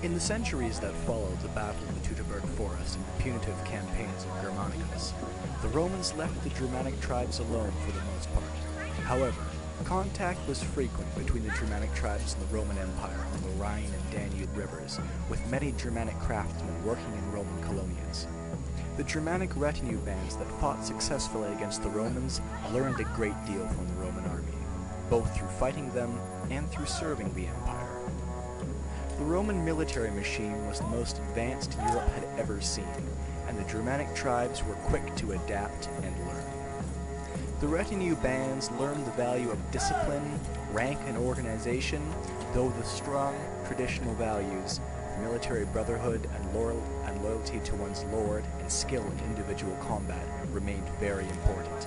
In the centuries that followed the Battle of the Teutoburg Forest and the punitive campaigns of Germanicus, the Romans left the Germanic tribes alone for the most part. However, contact was frequent between the Germanic tribes and the Roman Empire on the Rhine and Danube rivers, with many Germanic craftsmen working in Roman colonias. The Germanic retinue bands that fought successfully against the Romans learned a great deal from the Roman army, both through fighting them and through serving the empire. The Roman military machine was the most advanced Europe had ever seen, and the Germanic tribes were quick to adapt and learn. The retinue bands learned the value of discipline, rank, and organization, though the strong traditional values of military brotherhood and loyalty to one's lord and skill in individual combat remained very important.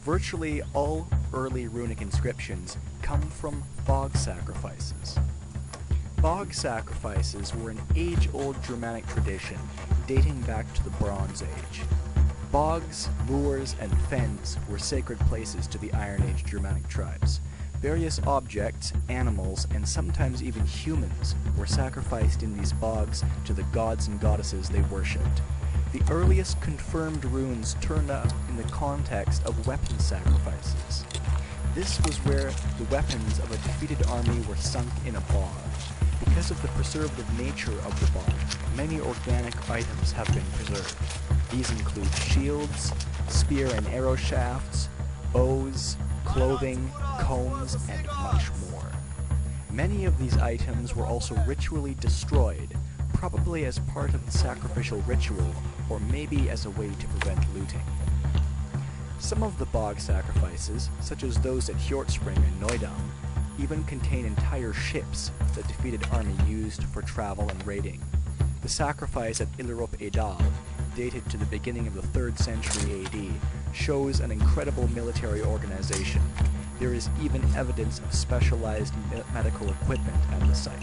Virtually all early runic inscriptions come from bog sacrifices. Bog sacrifices were an age-old Germanic tradition dating back to the Bronze Age. Bogs, moors, and fens were sacred places to the Iron Age Germanic tribes. Various objects, animals, and sometimes even humans were sacrificed in these bogs to the gods and goddesses they worshipped. The earliest confirmed runes turned up in the context of weapon sacrifices. This was where the weapons of a defeated army were sunk in a bog. Because of the preservative nature of the bog, many organic items have been preserved. These include shields, spear and arrow shafts, bows, clothing, combs, and much more. Many of these items were also ritually destroyed, probably as part of the sacrificial ritual, or maybe as a way to prevent looting. Some of the bog sacrifices, such as those at Thorsberg and Neudam, even contain entire ships the defeated army used for travel and raiding. The sacrifice at Illerop Edal, dated to the beginning of the 3rd century AD, shows an incredible military organization. There is even evidence of specialized medical equipment at the site.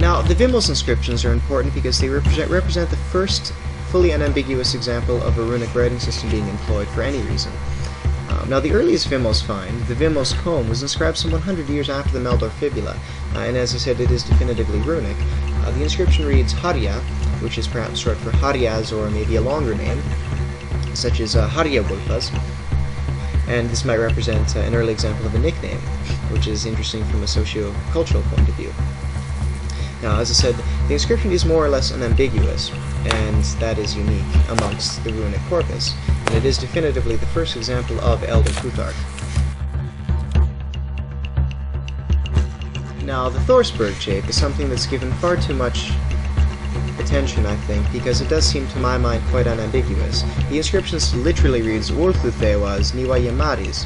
Now, the Vimose inscriptions are important because they represent the first fully unambiguous example of a runic writing system being employed for any reason. Now, the earliest Vimose find, the Vimose comb, was inscribed some 100 years after the Meldor fibula, and as I said, it is definitively runic. The inscription reads Harja, which is perhaps short for Harjas or maybe a longer name, such as Harja Wulpas, and this might represent an early example of a nickname, which is interesting from a socio-cultural point of view. Now, as I said, the inscription is more or less unambiguous, and that is unique amongst the runic corpus, and it is definitively the first example of Elder Futhark. Now, the Thorsberg shape is something that's given far too much attention, I think, because it does seem to my mind quite unambiguous. The inscription literally reads Urthu Thewas Niwa Yamaris,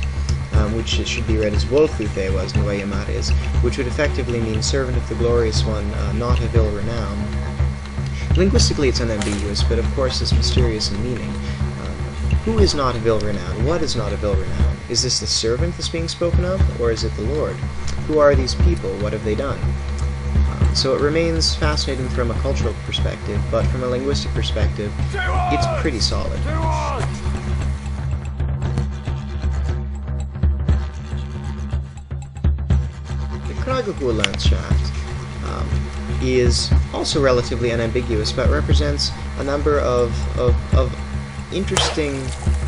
which should be read as Volthu Thewas Niwa Yamaris, which would effectively mean Servant of the Glorious One, not of ill renown. Linguistically it's unambiguous, but of course it's mysterious in meaning. Who is not of ill renown? What is not of ill renown? Is this the servant that's being spoken of, or is it the Lord? Who are these people? What have they done? So it remains fascinating from a cultural perspective, but from a linguistic perspective, it's pretty solid. The Kragehul landschaft is also relatively unambiguous, but represents a number of interesting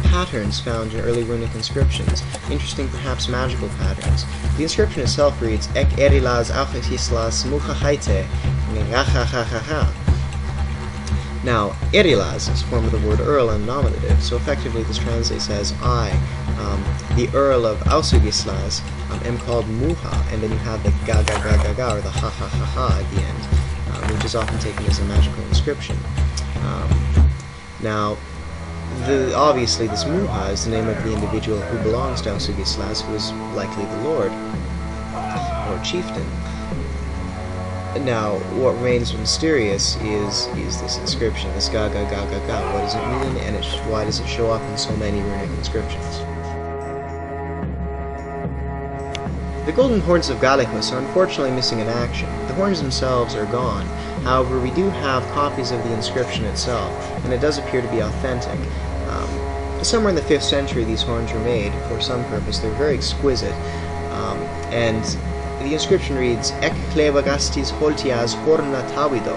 patterns found in early runic inscriptions, interesting perhaps magical patterns. The inscription itself reads Ek erilas auchetislas muchahaite ngachachachacha. Now, Erilas is a form of the word Earl in nominative, so effectively this translates as I, the Earl of Ausugislas, am called Muha, and then you have the ga ga ga ga ga, or the ha ha ha ha at the end, which is often taken as a magical inscription. Now, obviously this Muha is the name of the individual who belongs to Ausugislas, who is likely the lord, or chieftain. Now, what remains mysterious is this inscription, this ga ga ga ga ga. What does it mean, and why does it show up in so many runic inscriptions? The golden horns of Gallehus are unfortunately missing in action. The horns themselves are gone. However, we do have copies of the inscription itself, and it does appear to be authentic. Somewhere in the 5th century these horns were made for some purpose. They're very exquisite, and the inscription reads, Ek clevagastis holtias horna tawido,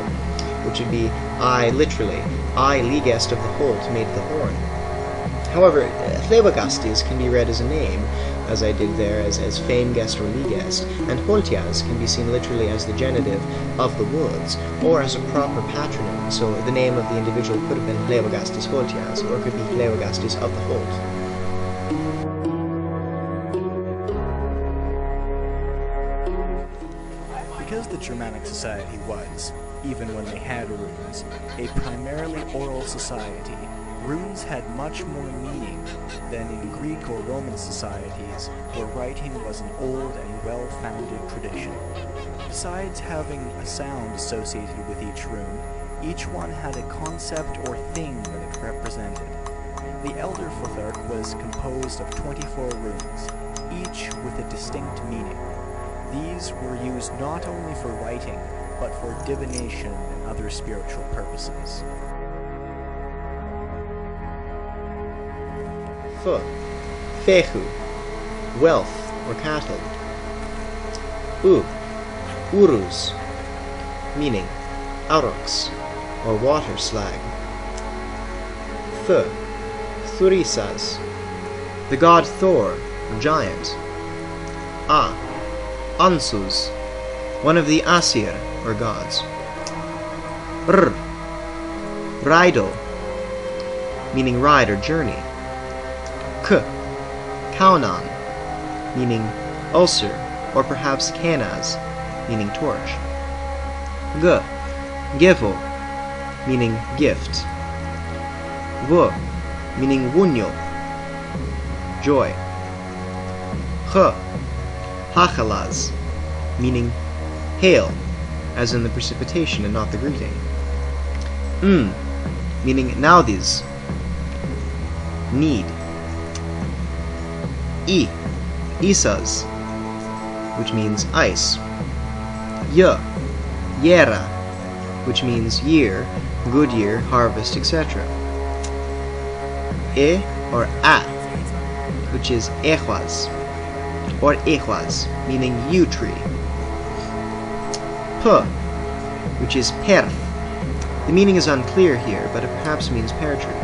which would be, literally, I, Ligest of the Holt, made the horn. However, clevagastis can be read as a name, as I did there, as Famegest or Ligest, and holtias can be seen literally as the genitive of the woods, or as a proper patronym, so the name of the individual could have been Clevagastis holtias, or it could be Clevagastis of the Holt. Because the Germanic society was, even when they had runes, a primarily oral society, runes had much more meaning than in Greek or Roman societies, where writing was an old and well-founded tradition. Besides having a sound associated with each rune, each one had a concept or thing that it represented. The Elder Futhark was composed of 24 runes, each with a distinct meaning. These were used not only for writing, but for divination and other spiritual purposes. Fehu, wealth or cattle. Urus, meaning aurochs or water slag. Thurisas, the god Thor, or giant. Ansus, one of the Asir, or gods. Raido, meaning ride or journey. Kaunan, meaning ulcer, or perhaps Kanaz, meaning torch. Gevo, meaning gift. Meaning wunyo, joy. Hachalaz, meaning hail, as in the precipitation and not the greeting. Meaning naudis, need. Isas, which means ice. Yera, which means year, good year, harvest, etc. Or a, which is echwaz, or echwaz, meaning yew tree. Which is perth. The meaning is unclear here, but it perhaps means pear tree.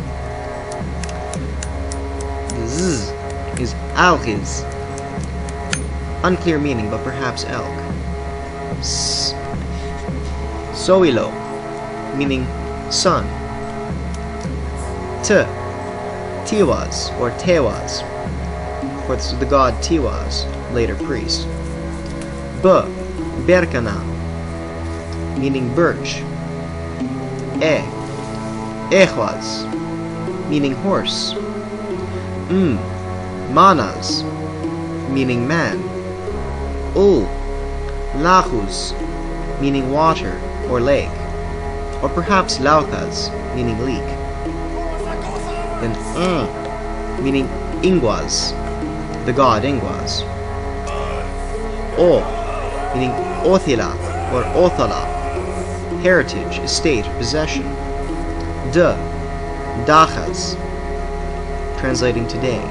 Z is alchiz. Unclear meaning, but perhaps elk. Soilo, meaning sun. Tiwaz, or Tewaz, for the god Tiwaz, later priest. Berkana, meaning birch. Echwaz, meaning horse. Manas, meaning man. Lachus, meaning water or lake, or perhaps Laukas, meaning leak. Then meaning Ingwaz, the god Ingwaz. Meaning Othila or Othala, heritage, estate, possession. Dachas, translating today.